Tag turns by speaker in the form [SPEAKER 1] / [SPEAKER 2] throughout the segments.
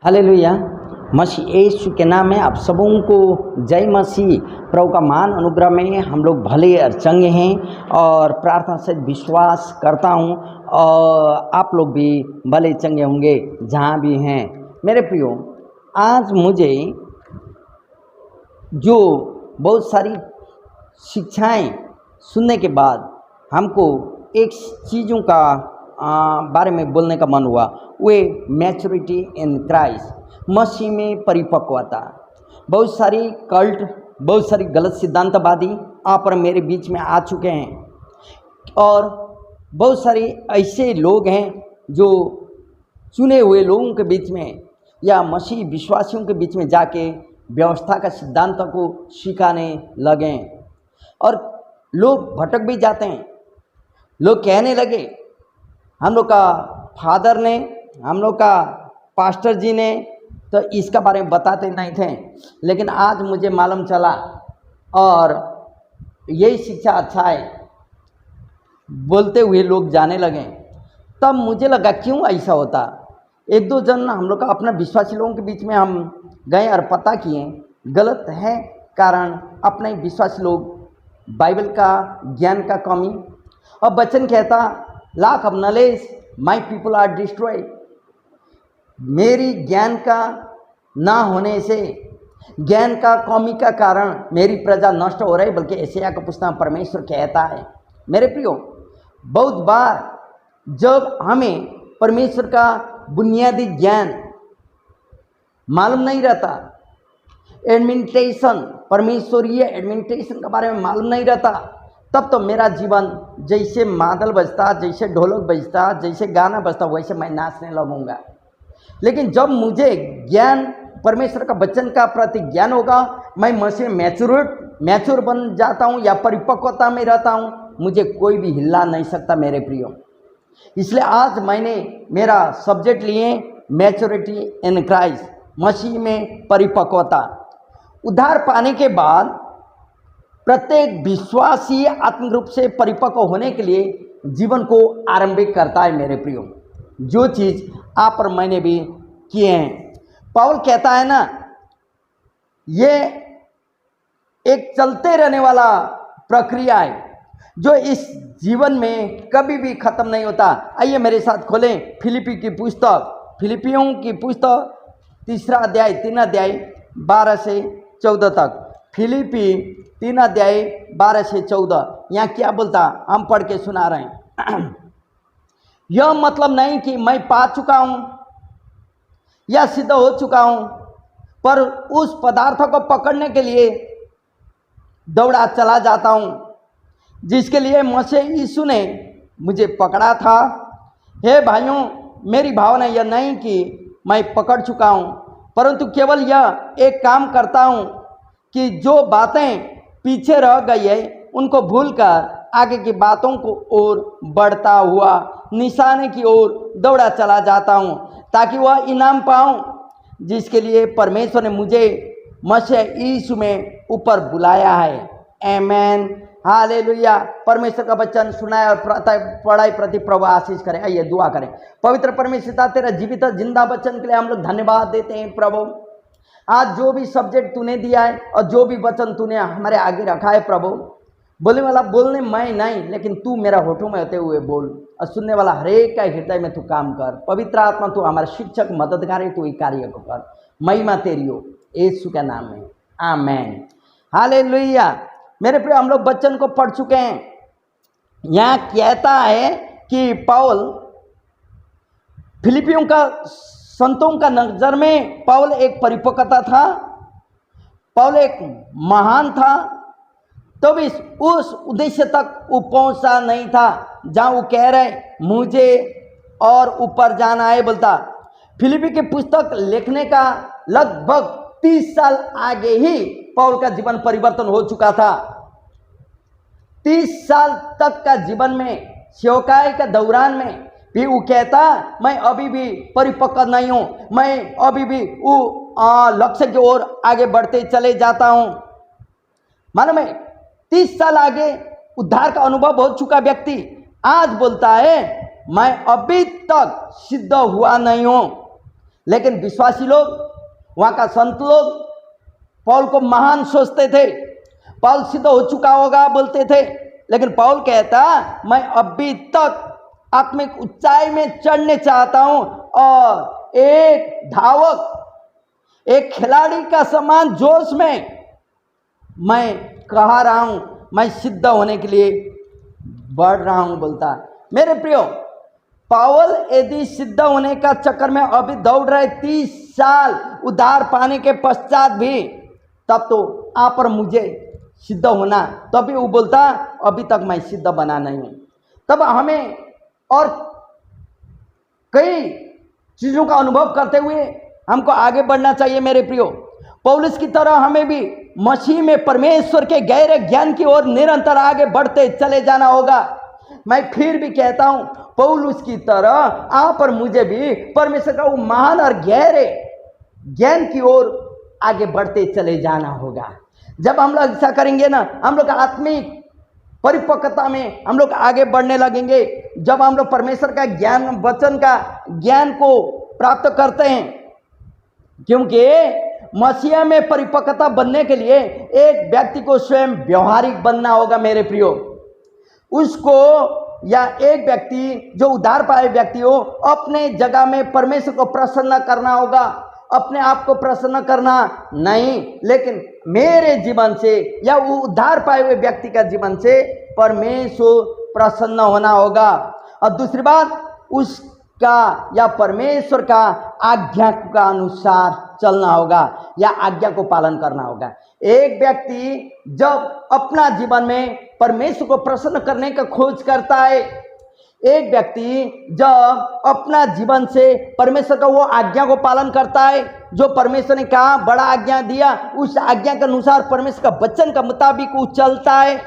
[SPEAKER 1] Hallelujah. मसीह यीशु के नाम में आप सबों को जय मसीह। प्रभु का मान अनुग्रह में हम लोग भले और चंगे हैं और प्रार्थना से विश्वास करता हूं और आप लोग भी भले चंगे होंगे जहां भी हैं। मेरे प्रियो, आज मुझे जो बहुत सारी शिक्षाएं सुनने के बाद हमको एक चीज़ों का बारे में बोलने का मन हुआ, वे मैच्योरिटी इन क्राइस्ट, मसीह में परिपक्वता। बहुत सारी कल्ट, बहुत सारी गलत सिद्धांतवादी आप और मेरे बीच में आ चुके हैं और बहुत सारे ऐसे लोग हैं जो चुने हुए लोगों के बीच में या मसीह विश्वासियों के बीच में जाके व्यवस्था का सिद्धांतों को सिखाने लगे और लोग भटक भी जाते हैं। लोग कहने लगे, हम लोग का फादर ने, हम लोग का पास्टर जी ने तो इसका बारे में बताते नहीं थे, लेकिन आज मुझे मालूम चला और यही शिक्षा अच्छा है बोलते हुए लोग जाने लगे। तब मुझे लगा क्यों ऐसा होता। एक दो जन हम लोग का अपना विश्वासी लोगों के बीच में हम गए और पता किए गलत है, कारण अपने विश्वासी लोग बाइबल का ज्ञान का कमी। और वचन कहता, lack of knowledge my people are destroyed। मेरी ज्ञान का ना होने से, ज्ञान का कमी का कारण मेरी प्रजा नष्ट हो रही, बल्कि यशायाह का पुस्तक परमेश्वर कहता है। मेरे प्रियो, बहुत बार जब हमें परमेश्वर का बुनियादी ज्ञान मालूम नहीं रहता, एडमिनिस्ट्रेशन, परमेश्वरीय एडमिनिस्ट्रेशन के बारे में मालूम नहीं रहता, तब तो मेरा जीवन जैसे मादल बजता, जैसे ढोलक बजता, जैसे गाना बजता, वैसे मैं नाचने लगूंगा। लेकिन जब मुझे ज्ञान परमेश्वर का वचन का प्रति ज्ञान होगा, मैं मसीह मैच्योर बन जाता हूँ या परिपक्वता में रहता हूँ, मुझे कोई भी हिला नहीं सकता मेरे प्रियो। इसलिए आज मैंने मेरा सब्जेक्ट लिए मैच्योरिटी इन क्राइस्ट, मसीह में परिपक्वता। उद्धार पाने के बाद प्रत्येक विश्वासी आत्मिक रूप से परिपक्व होने के लिए जीवन को आरंभिक करता है मेरे प्रियो, जो चीज़ आप और मैंने भी किए हैं। पौल कहता है ना, ये एक चलते रहने वाला प्रक्रिया है जो इस जीवन में कभी भी खत्म नहीं होता। आइए मेरे साथ खोलें फिलिपियों की पुस्तक 3 अध्याय 12 से 14 तक। फिलिपी 3 अध्याय 12 से 14, यहाँ क्या बोलता, हम पढ़ के सुना रहे हैं। यह मतलब नहीं कि मैं पा चुका हूँ या सिद्ध हो चुका हूँ, पर उस पदार्थों को पकड़ने के लिए दौड़ा चला जाता हूँ जिसके लिए मसीह यीशु ने मुझे पकड़ा था। हे भाइयों, मेरी भावना यह नहीं कि मैं पकड़ चुका हूँ, परंतु केवल यह एक काम करता हूँ कि जो बातें पीछे रह गई है उनको भूलकर आगे की बातों को ओर बढ़ता हुआ निशाने की ओर दौड़ा चला जाता हूँ, ताकि वह इनाम पाऊँ जिसके लिए परमेश्वर ने मुझे मसीह यीशु में ऊपर बुलाया है। आमेन, हालेलुया। परमेश्वर का वचन सुनाए और पढ़ाई प्रति प्रभु आशीष करें। आइए दुआ करें। पवित्र परमेश्वर, तेरा जीवित जिंदा वचन के लिए हम लोग धन्यवाद देते हैं प्रभु। आज जो भी सब्जेक्ट तूने दिया है और जो भी वचन तूने हमारे आगे रखा है प्रभु, बोलने वाला बोलने मैं नहीं, लेकिन तू मेरा होठों में होते हुए बोल और सुनने वाला हरेक का हृदय में तू काम कर। पवित्र आत्मा, तू हमारा शिक्षक मददगार है, तू ये कार्य को कर। महिमा तेरी हो यीशु के नाम में, आमेन, हालेलुया। मेरे प्रिय, हम लोग वचन को पढ़ चुके हैं। यहाँ कहता है कि पौल फिलिपियों का संतों का नजर में पौल एक परिपक्वता था, पौल एक महान था, तो भी उस उद्देश्य तक वो पहुंचा नहीं था जहां वो कह रहे मुझे और ऊपर जाना है। बोलता फिलिपी की पुस्तक लिखने का लगभग 30 साल आगे ही पौल का जीवन परिवर्तन हो चुका था। 30 साल तक का जीवन में, सेवकाई का दौरान में भी वो कहता, मैं अभी भी परिपक्व नहीं हूँ, मैं अभी भी वो लक्ष्य की ओर आगे बढ़ते चले जाता हूँ। मालूम है, 30 साल आगे उद्धार का अनुभव हो चुका व्यक्ति आज बोलता है मैं अभी तक सिद्ध हुआ नहीं हूँ, लेकिन विश्वासी लोग, वहाँ का संत लोग पौल को महान सोचते थे। पौल सिद्ध हो चुका होगा बोलते थे, लेकिन पौल कहता मैं अभी तक आत्मिक ऊंचाई में चढ़ने चाहता हूं और एक धावक, एक खिलाड़ी का समान जोश में मैं कह रहा हूं, मैं सिद्ध होने के लिए बढ़ रहा हूं बोलता। मेरे प्रियो, पौल यदि सिद्ध होने का चक्कर में अभी दौड़ रहे 30 साल उद्धार पाने के पश्चात भी, तब तो आप और मुझे सिद्ध होना, तभी वो बोलता अभी तक मैं सिद्ध बना नहीं हूं। तब हमें और कई चीज़ों का अनुभव करते हुए हमको आगे बढ़ना चाहिए। मेरे प्रियो, पौलुस की तरह हमें भी मसीह में परमेश्वर के गहरे ज्ञान की ओर निरंतर आगे बढ़ते चले जाना होगा। मैं फिर भी कहता हूं, पौलुस की तरह आप और मुझे भी परमेश्वर का वो महान और गहरे ज्ञान की ओर आगे बढ़ते चले जाना होगा। जब हम लोग ऐसा करेंगे ना, हम लोग आत्मिक परिपक्वता में हम लोग आगे बढ़ने लगेंगे। जब हम लोग परमेश्वर का ज्ञान, वचन का ज्ञान को प्राप्त करते हैं, क्योंकि मसीह में परिपक्वता बनने के लिए एक व्यक्ति को स्वयं व्यवहारिक बनना होगा। मेरे प्रियो, उसको या एक व्यक्ति जो उद्धार पाए व्यक्ति हो, अपने जगह में परमेश्वर को प्रसन्न करना होगा। अपने आप को प्रसन्न करना नहीं, लेकिन मेरे जीवन से या वो उद्धार पाए हुए व्यक्ति का जीवन से परमेश्वर प्रसन्न होना होगा। और दूसरी बात, उसका या परमेश्वर का आज्ञा का अनुसार चलना होगा या आज्ञा को पालन करना होगा। एक व्यक्ति जब अपना जीवन में परमेश्वर को प्रसन्न करने का खोज करता है, एक व्यक्ति जब अपना जीवन से परमेश्वर का वो आज्ञा को पालन करता है, जो परमेश्वर ने कहा बड़ा आज्ञा दिया, उस आज्ञा के अनुसार परमेश्वर का वचन का मुताबिक वो चलता है,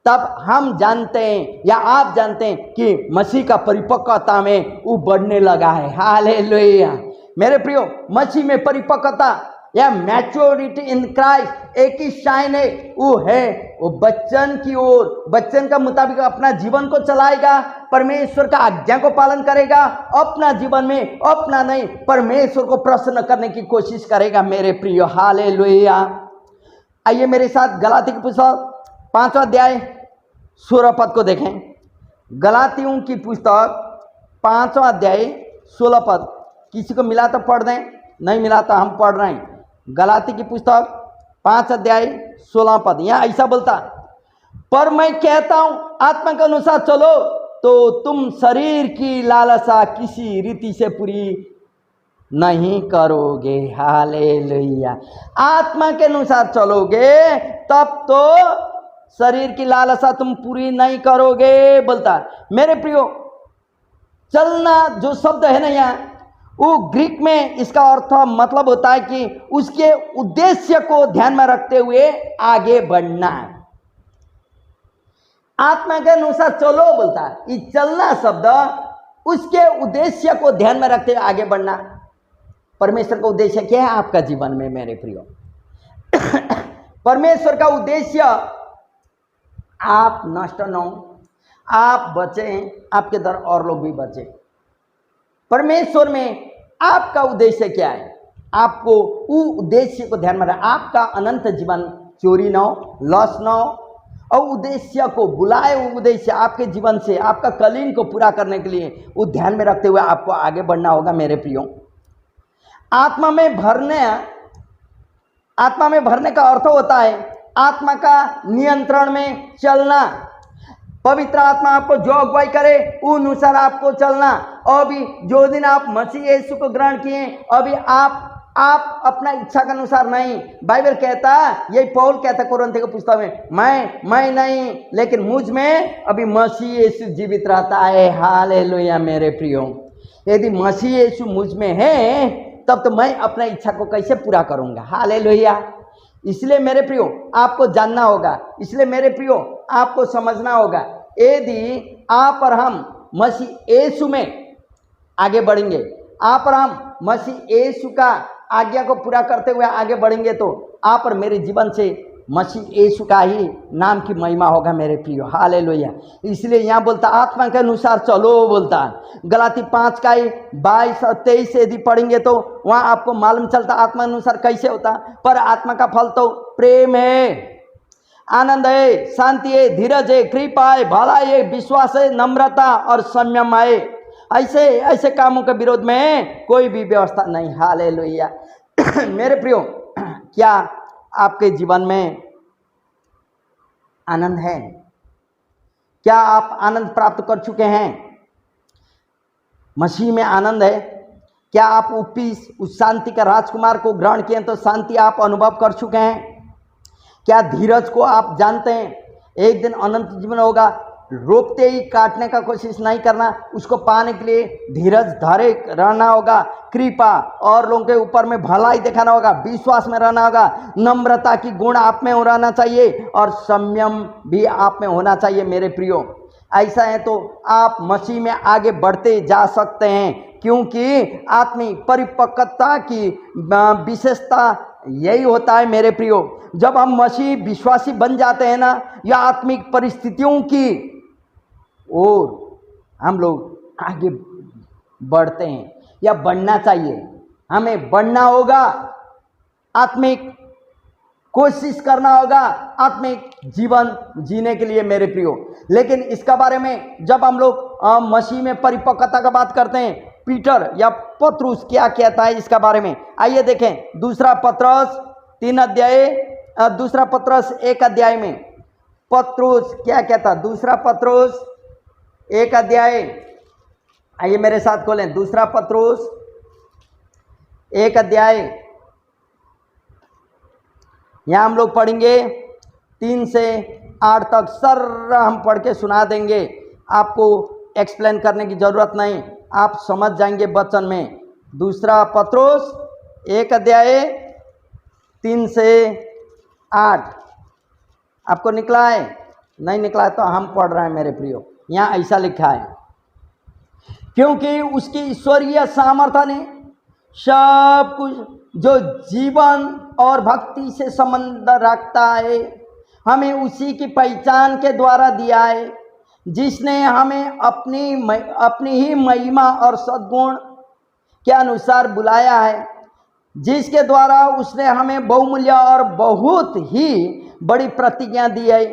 [SPEAKER 1] तब हम जानते हैं या आप जानते हैं कि मसीह का परिपक्वता में वो बढ़ने लगा है। हालेलुया। मेरे प्रियो, मसीह में परिपक्वता या मैच्योरिटी इन क्राइस्ट एक ही साइन है, वो वचन की ओर, वचन का मुताबिक अपना जीवन को चलाएगा, परमेश्वर का आज्ञा को पालन करेगा, अपना जीवन में अपना नहीं परमेश्वर को प्रसन्न करने की कोशिश करेगा। मेरे प्रियो, हालेलुया। आइए मेरे साथ गलाती की पुस्तक 5वां अध्याय 16 पद को देखें। गलातियों की पुस्तक 5वां अध्याय 16 पद। किसी को मिला तो पढ़ दें, नहीं मिला तो हम पढ़ रहे हैं। गलाती की पुस्तक 5 अध्याय 16 पद। यहाँ ऐसा बोलता, पर मैं कहता हूं आत्मा के अनुसार चलो तो तुम शरीर की लालसा किसी रीति से पूरी नहीं करोगे। हालेलुया। आत्मा के अनुसार चलोगे तब तो शरीर की लालसा तुम पूरी नहीं करोगे बोलता। मेरे प्रियो, चलना जो शब्द है ना यहाँ, वो ग्रीक में इसका अर्थ मतलब होता है कि उसके उद्देश्य को ध्यान में रखते हुए आगे बढ़ना। आत्मा के अनुसार चलो बोलता है, ये चलना शब्द उसके उद्देश्य को ध्यान में रखते हुए आगे बढ़ना। परमेश्वर का उद्देश्य क्या है आपका जीवन में? मेरे प्रियो, परमेश्वर का उद्देश्य आप नष्ट न हो, आप बचें, आपके द्वारा और लोग भी बचें। परमेश्वर में आपका उद्देश्य क्या है? आपको वो उद्देश्य को ध्यान में रखना। आपका अनंत जीवन चोरी न हो, लॉस न हो, और उद्देश्य को बुलाए, वो उद्देश्य आपके जीवन से आपका कलीन को पूरा करने के लिए वो ध्यान में रखते हुए आपको आगे बढ़ना होगा। मेरे प्रियो, आत्मा में भरने का अर्थ होता है आत्मा का नियंत्रण में चलना। पवित्र आत्मा आपको जो अगुवाई करे उस अनुसार आपको चलना। और भी जो दिन आप मसीह यीशु को ग्रहण किए, अभी आप अपना इच्छा के अनुसार नहीं। बाइबल कहता, यही पौल कहता कोरिन्थियों की पुस्तक में, मैं नहीं लेकिन मुझ में अभी मसीह यीशु जीवित रहता है। हालेलुया। मेरे प्रियो, यदि मसीह यीशु मुझ में है तब तो मैं अपना इच्छा को कैसे पूरा करूंगा? हालेलुया। इसलिए मेरे प्रियो, आपको जानना होगा, इसलिए मेरे प्रियो आपको समझना होगा, यदि आप और हम मसीह यीशु में आगे बढ़ेंगे, आप और हम मसीह यीशु का आज्ञा को पूरा करते हुए आगे बढ़ेंगे, तो आप और मेरे जीवन से मसीह यीशु का ही नाम की महिमा होगा मेरे प्रियो, हालेलुया। इसलिए यहाँ बोलता आत्मा के अनुसार चलो बोलता है। गलाती 5 का 22 और 23 से यदि पढ़ेंगे तो वहाँ आपको मालूम चलता आत्मा अनुसार कैसे होता। पर आत्मा का फल तो प्रेम है, आनंद है, शांति है, धीरज है, कृपा है, भलाई है, विश्वास है, नम्रता और संयम है। ऐसे ऐसे कामों के विरोध में कोई भी व्यवस्था नहीं, हालेलुया। मेरे प्रियो, क्या आपके जीवन में आनंद है? क्या आप आनंद प्राप्त कर चुके हैं? मसीह में आनंद है? क्या आप उस शांति का राजकुमार को ग्रहण किए तो शांति आप अनुभव कर चुके हैं? क्या धीरज को आप जानते हैं? एक दिन अनंत जीवन होगा, रोकते ही काटने का कोशिश नहीं करना, उसको पाने के लिए धीरज धरे रहना होगा, कृपा और लोगों के ऊपर में भलाई दिखाना होगा, विश्वास में रहना होगा, नम्रता की गुण आप में होना चाहिए और संयम भी आप में होना चाहिए मेरे प्रियो। ऐसा है तो आप मसीह में आगे बढ़ते जा सकते हैं, क्योंकि आत्मिक परिपक्वता की विशेषता यही होता है मेरे प्रियो। जब हम मसीह विश्वासी बन जाते हैं ना, या आत्मिक परिस्थितियों की ओर हम लोग आगे बढ़ते हैं, या बढ़ना चाहिए, हमें बढ़ना होगा, आत्मिक कोशिश करना होगा आत्मिक जीवन जीने के लिए मेरे प्रियो। लेकिन इसका बारे में जब हम लोग मसीह में परिपक्वता का बात करते हैं, पीटर या पतरस क्या कहता है इसका बारे में, आइए देखें। दूसरा पतरस 1 अध्याय में पतरस क्या कहता, दूसरा पतरस 1 अध्याय, आइए मेरे साथ खोलें। दूसरा पतरस 1 अध्याय, यहाँ हम लोग पढ़ेंगे 3 से 8 तक। सर हम पढ़ के सुना देंगे, आपको एक्सप्लेन करने की ज़रूरत नहीं, आप समझ जाएंगे वचन में। दूसरा पतरस 1 अध्याय 3 से 8 आपको निकला है? नहीं निकला है तो हम पढ़ रहे हैं मेरे प्रियो। यहाँ ऐसा लिखा है, क्योंकि उसकी ईश्वरीय सामर्थ्य ने सब कुछ जो जीवन और भक्ति से संबंध रखता है हमें उसी की पहचान के द्वारा दिया है, जिसने हमें अपनी ही महिमा और सद्गुण के अनुसार बुलाया है, जिसके द्वारा उसने हमें बहुमूल्य और बहुत ही बड़ी प्रतिज्ञा दी है,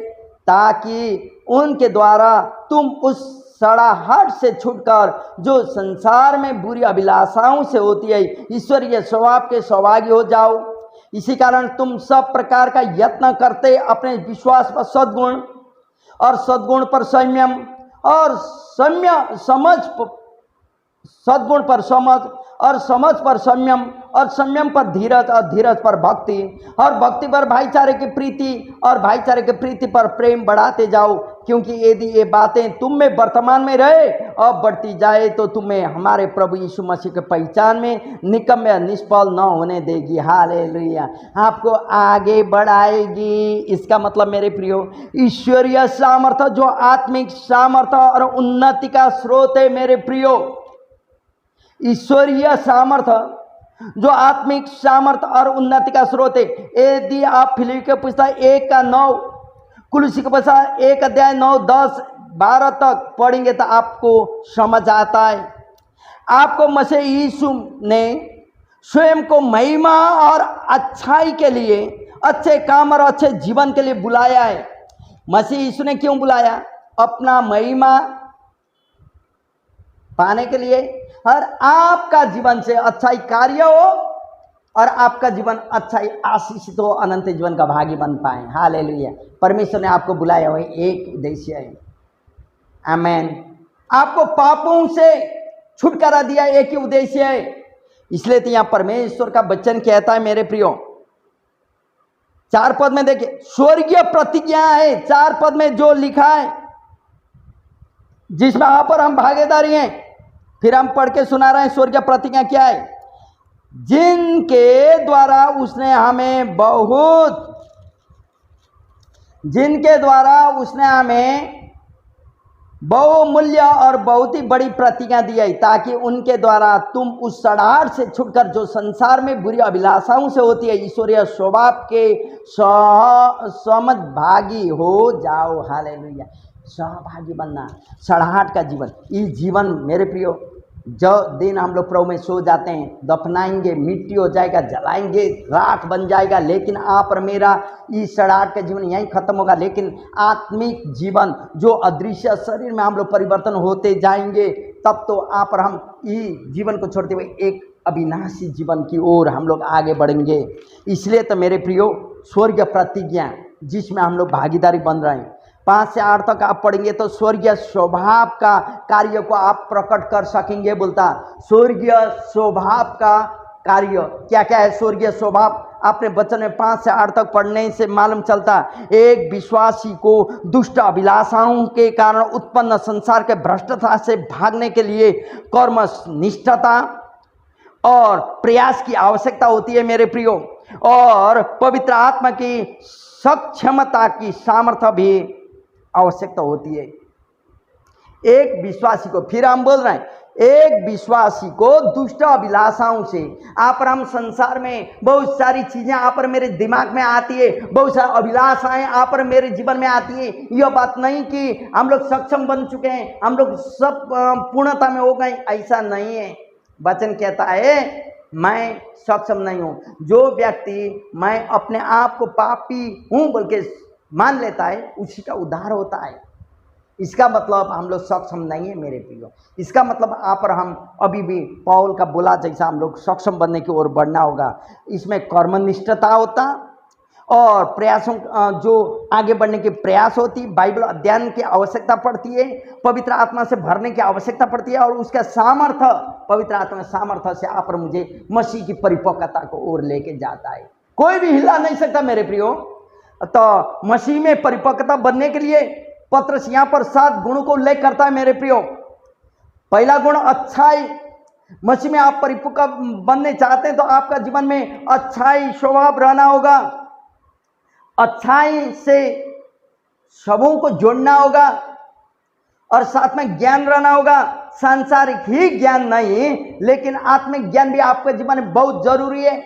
[SPEAKER 1] ताकि उनके द्वारा तुम उस सड़ाहट से छूटकर जो संसार में बुरी अभिलाषाओं से होती है ईश्वरीय स्वभाव के सहभागी हो जाओ। इसी कारण तुम सब प्रकार का यत्न करते अपने विश्वास पर सद्गुण और सद्गुण पर संयम और सद्गुण पर समझ और समझ पर संयम और संयम पर धीरज और धीरज पर भक्ति और भक्ति पर भाईचारे की प्रीति और भाईचारे की प्रीति पर प्रेम बढ़ाते जाओ, क्योंकि यदि ये बातें तुम में वर्तमान में रहे और बढ़ती जाए तो तुम्हें हमारे प्रभु यीशु मसीह के पहचान में निकम्मे या निष्फल न होने देगी। हालेलुया, आपको आगे बढ़ाएगी। इसका मतलब मेरे प्रियो, ईश्वरीय सामर्थ्य जो आत्मिक सामर्थ्य और उन्नति का स्रोत है मेरे प्रियो, ईश्वरीय सामर्थ्य जो आत्मिक सामर्थ्य और उन्नति का स्रोत है। यदि आप फिलिप्पियों के पुस्तक 1:9, कुलुसी के पुस्तक 1 अध्याय 9, 10, 12 तक पढ़ेंगे तो आपको समझ आता है। आपको मसीह यीशु ने स्वयं को महिमा और अच्छाई के लिए, अच्छे काम और अच्छे जीवन के लिए बुलाया है। मसीह यीशु ने क्यों बुलाया? अपना महिमा पाने के लिए, और आपका जीवन से अच्छाई कार्य हो और आपका जीवन अच्छाई आशीषित हो, अनंत जीवन का भागी बन पाए। हालेलुया, परमेश्वर ने आपको बुलाया हुआ एक उद्देश्य है। आमेन। आपको पापों से छुटकारा दिया एक ही उद्देश्य है। इसलिए तो यहाँ परमेश्वर का वचन कहता है मेरे प्रियो, 4 पद में देखिए, स्वर्गीय प्रतिज्ञा है। 4 पद में जो लिखा है जिसमें यहाँ पर हम भागीदारी हैं, फिर हम पढ़ के सुना रहे हैं स्वर्गीय प्रतिज्ञा क्या है। जिनके द्वारा उसने हमें बहुमूल्य और बहुत ही बड़ी प्रतिज्ञा दी है, ताकि उनके द्वारा तुम उस सड़ाहट से छुटकर जो संसार में बुरी अभिलाषाओं से होती है, ईश्वरीय स्वभाव के समभागी हो जाओ। हालेलुया। सहभागी बनना, सड़ाहट का जीवन, ये जीवन मेरे प्रियो, जो दिन हम लोग प्रभु में सो जाते हैं, दफनाएंगे, मिट्टी हो जाएगा, जलाएंगे, राख बन जाएगा, लेकिन आप और मेरा इस सड़ाहट का जीवन यहीं खत्म होगा। लेकिन आत्मिक जीवन जो अदृश्य शरीर में हम लोग परिवर्तन होते जाएंगे, तब तो आप और हम इस जीवन को छोड़ते हुए एक अविनाशी जीवन की ओर हम लोग आगे बढ़ेंगे। इसलिए तो मेरे प्रियो, स्वर्गीय प्रतिज्ञा जिसमें हम लोग भागीदारी बन रहे हैं, 5 से 8 तक आप पढ़ेंगे तो स्वर्गीय स्वभाव का कार्य को आप प्रकट कर सकेंगे। बोलता स्वर्गीय स्वभाव का कार्य क्या क्या है। स्वर्गीय स्वभाव आपने वचन में 5 से 8 तक पढ़ने से मालूम चलता, एक विश्वासी को दुष्ट अभिलाषाओं के कारण उत्पन्न संसार के भ्रष्टता से भागने के लिए कर्मनिष्ठता और प्रयास की आवश्यकता होती है मेरे प्रियो, और पवित्र आत्मा की सक्षमता की सामर्थ्य भी आवश्यकता होती है। एक विश्वासी को, फिर हम बोल रहे हैं, एक विश्वासी को दुष्ट अभिलाषाओं से, आप और हम संसार में बहुत सारी चीजें आप और मेरे दिमाग में आती है, बहुत सारी अभिलाषाएं आप और मेरे जीवन में आती है। यह बात नहीं कि हम लोग सक्षम बन चुके हैं, हम लोग सब पूर्णता में हो गए, ऐसा नहीं है। वचन कहता है मैं सक्षम नहीं हूं। जो व्यक्ति मैं अपने आप को पापी हूं बोल के मान लेता है, उसी का उद्धार होता है। इसका मतलब हम लोग सक्षम नहीं है मेरे प्रियो। इसका मतलब आप और हम अभी भी पौल का बोला जैसा हम लोग सक्षम बनने की ओर बढ़ना होगा। इसमें कर्मनिष्ठता होता और प्रयासों, जो आगे बढ़ने के प्रयास होती, बाइबल अध्ययन की आवश्यकता पड़ती है, पवित्र आत्मा से भरने की आवश्यकता पड़ती है, और उसका सामर्थ्य, पवित्र आत्मा सामर्थ्य से आप और मुझे मसीह की परिपक्वता को ओर लेके जाता है। कोई भी हिला नहीं सकता मेरे प्रियो। तो मसीह में परिपक्वता बनने के लिए पत्रस यहाँ पर 7 गुणों को उल्लेख करता है मेरे प्रियो। पहला गुण अच्छाई। मसीह में आप परिपक्व बनने चाहते हैं तो आपका जीवन में अच्छाई स्वभाव रहना होगा। अच्छाई से सबों को जोड़ना होगा और साथ में ज्ञान रहना होगा। सांसारिक ही ज्ञान नहीं, लेकिन आत्मिक ज्ञान भी आपके जीवन में बहुत जरूरी है,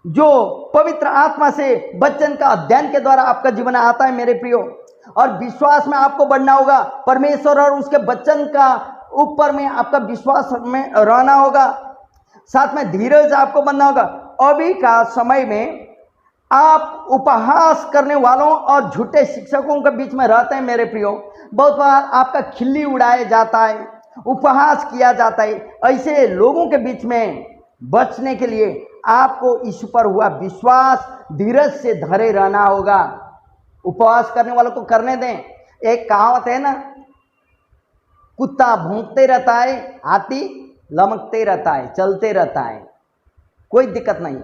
[SPEAKER 1] जो पवित्र आत्मा से वचन का अध्ययन के द्वारा आपका जीवन आता है मेरे प्रियो। और विश्वास में आपको बढ़ना होगा, परमेश्वर और उसके वचन का ऊपर में आपका विश्वास में रहना होगा। साथ में धीरज आपको बनना होगा। अभी का समय में आप उपहास करने वालों और झूठे शिक्षकों के बीच में रहते हैं मेरे प्रियो। बहुत बार आपका खिल्ली उड़ाया जाता है, उपहास किया जाता है। ऐसे लोगों के बीच में बचने के लिए आपको इस पर हुआ विश्वास धीरज से धरे रहना होगा। उपवास करने वालों को करने दें। एक कहावत है ना, कुत्ता भौंकते रहता है, हाथी लमकते रहता है, चलते रहता है, कोई दिक्कत नहीं,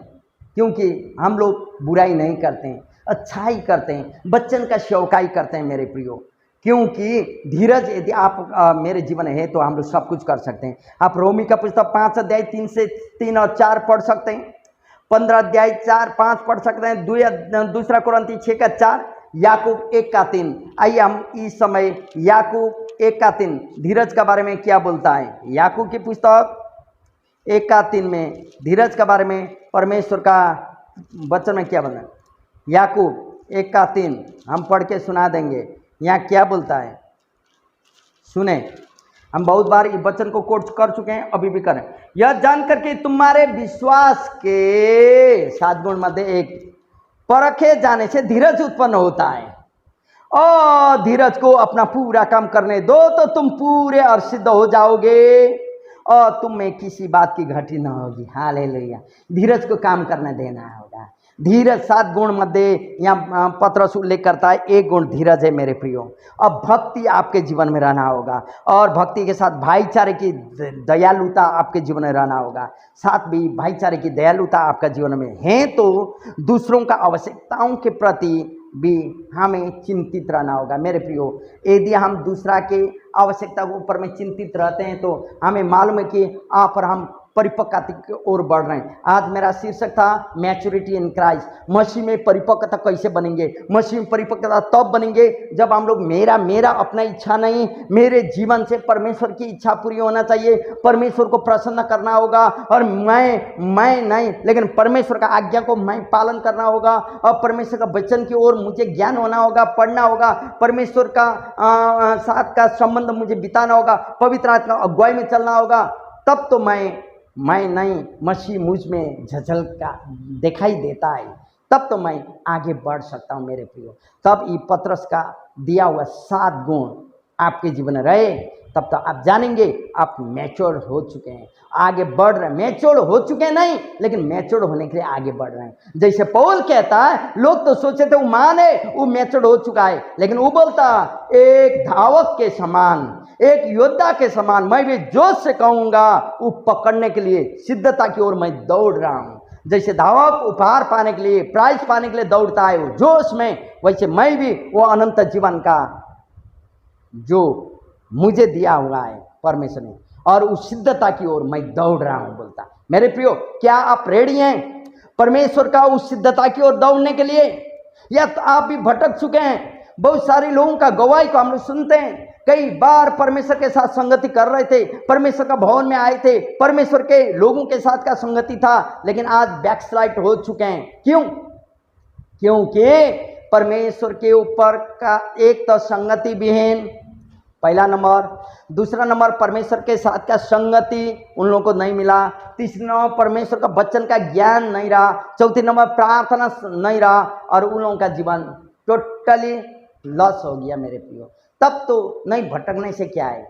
[SPEAKER 1] क्योंकि हम लोग बुराई नहीं करते हैं, अच्छाई करते हैं, वचन का सेवकाई करते हैं मेरे प्रियो। क्योंकि धीरज यदि आप मेरे जीवन है तो हम लोग सब कुछ कर सकते हैं। आप रोमी का पुस्तक 5 अध्याय 3 से 3 और 4 पढ़ सकते हैं, 15 अध्याय 4-5 पढ़ सकते हैं, दूसरा कुरिन्थी 6 का 4, याकूब 1 का 3। आइए हम इस समय याकूब 1 का 3 धीरज के बारे में क्या बोलता है। याकूब की पुस्तक 1 का 3 में धीरज के बारे में परमेश्वर का वचन में क्या बोलना है। याकूब 1 का 3 हम पढ़ के सुना देंगे। यहाँ क्या बोलता है सुने। हम बहुत बार इस वचन को कोट कर चुके हैं, अभी भी करें। यह जानकर कि तुम्हारे विश्वास के 7 गुण मध्य एक परखे जाने से धीरज उत्पन्न होता है, और धीरज को अपना पूरा काम करने दो तो तुम पूरे और सिद्ध हो जाओगे और तुम में किसी बात की घटी न होगी। हालेलुया। धीरज को काम करने देना होगा। धीरज 7 गुण मध्य यहाँ पत्रस उल्लेख करता है, 1 गुण धीरज है मेरे प्रियो। अब भक्ति आपके जीवन में रहना होगा, और भक्ति के साथ भाईचारे की दयालुता आपके जीवन में रहना होगा। साथ भी भाईचारे की दयालुता आपका जीवन में है तो दूसरों का आवश्यकताओं के प्रति भी हमें चिंतित रहना होगा मेरे प्रियो। यदि हम दूसरा के आवश्यकता के ऊपर में चिंतित रहते हैं तो हमें मालूम है कि आप और हम परिपक्वता की ओर बढ़ रहे हैं। आज मेरा शीर्षक था मैच्योरिटी इन क्राइस्ट, मसीह में परिपक्वता कैसे बनेंगे। मसीह में परिपक्वता तब बनेंगे जब हम लोग मेरा अपना इच्छा नहीं, मेरे जीवन से परमेश्वर की इच्छा पूरी होना चाहिए, परमेश्वर को प्रसन्न करना होगा, और मैं नहीं लेकिन परमेश्वर का आज्ञा को मैं पालन करना होगा, और परमेश्वर का वचन की ओर मुझे ज्ञान होना होगा, पढ़ना होगा, परमेश्वर का साथ का संबंध मुझे बिताना होगा, पवित्र आत्मा अगुवाई में चलना होगा। तब तो मैं नहीं, मसीह मुझ में झलका दिखाई देता है, तब तो मैं आगे बढ़ सकता हूँ मेरे प्रियो। तब ये पतरस का दिया हुआ 7 गुण आपके जीवन में रहे, तब तो आप जानेंगे आप मैच्योर हो चुके हैं, आगे बढ़ रहे हैं। मैच्योर हो चुके हैं नहीं, लेकिन मैच्योर होने के लिए आगे बढ़ रहे हैं। जैसे पौल कहता है, लोग तो सोचे थे वो मान है, वो मैच्योर हो चुका है, लेकिन वो बोलता एक धावक के समान, एक योद्धा के समान मैं भी जोश से कहूँगा, वो पकड़ने के लिए सिद्धता की ओर मैं दौड़ रहा हूँ। जैसे धावक उपहार पाने के लिए, प्राइज पाने के लिए दौड़ता है वो जोश में, वैसे मैं भी वो अनंत जीवन का जो मुझे दिया हुआ है परमेश्वर ने, और उस सिद्धता की ओर मैं दौड़ रहा हूं बोलता। मेरे प्रियो, क्या आप रेडी हैं परमेश्वर का उस सिद्धता की ओर दौड़ने के लिए, या तो आप भी भटक चुके हैं। बहुत सारे लोगों का गवाही को हम लोग सुनते हैं, कई बार परमेश्वर के साथ संगति कर रहे थे, परमेश्वर का भवन में आए थे, परमेश्वर के लोगों के साथ का संगति था, लेकिन आज बैकस्लाइड हो चुके हैं। क्यों? क्योंकि परमेश्वर के ऊपर का एक तो संगति विहीन, पहला नंबर, दूसरा नंबर परमेश्वर के साथ का संगति उन लोगों को नहीं मिला, तीसरा नंबर परमेश्वर का वचन का ज्ञान नहीं रहा, चौथे नंबर प्रार्थना नहीं रहा, और उन लोगों का जीवन टोटली लॉस हो गया मेरे प्रियो। तब तो नहीं, भटकने से क्या है,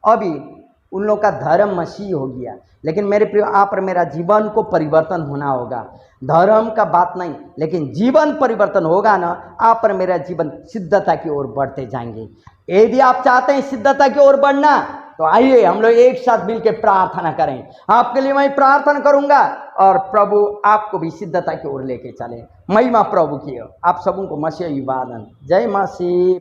[SPEAKER 1] अभी उन लोगों का धर्म मसीह हो गया। लेकिन मेरे प्रियो, आप और मेरा जीवन को परिवर्तन होना होगा, धर्म का बात नहीं, लेकिन जीवन परिवर्तन होगा ना, आप और मेरा जीवन सिद्धता की ओर बढ़ते जाएंगे। यदि आप चाहते हैं सिद्धता की ओर बढ़ना, तो आइए हम लोग एक साथ मिलकर प्रार्थना करें। आपके लिए मैं प्रार्थना करूंगा, और प्रभु आपको भी सिद्धता की ओर लेके चले। महिमा प्रभु की हो। आप सबों को मसीह युवादन, जय मसीह।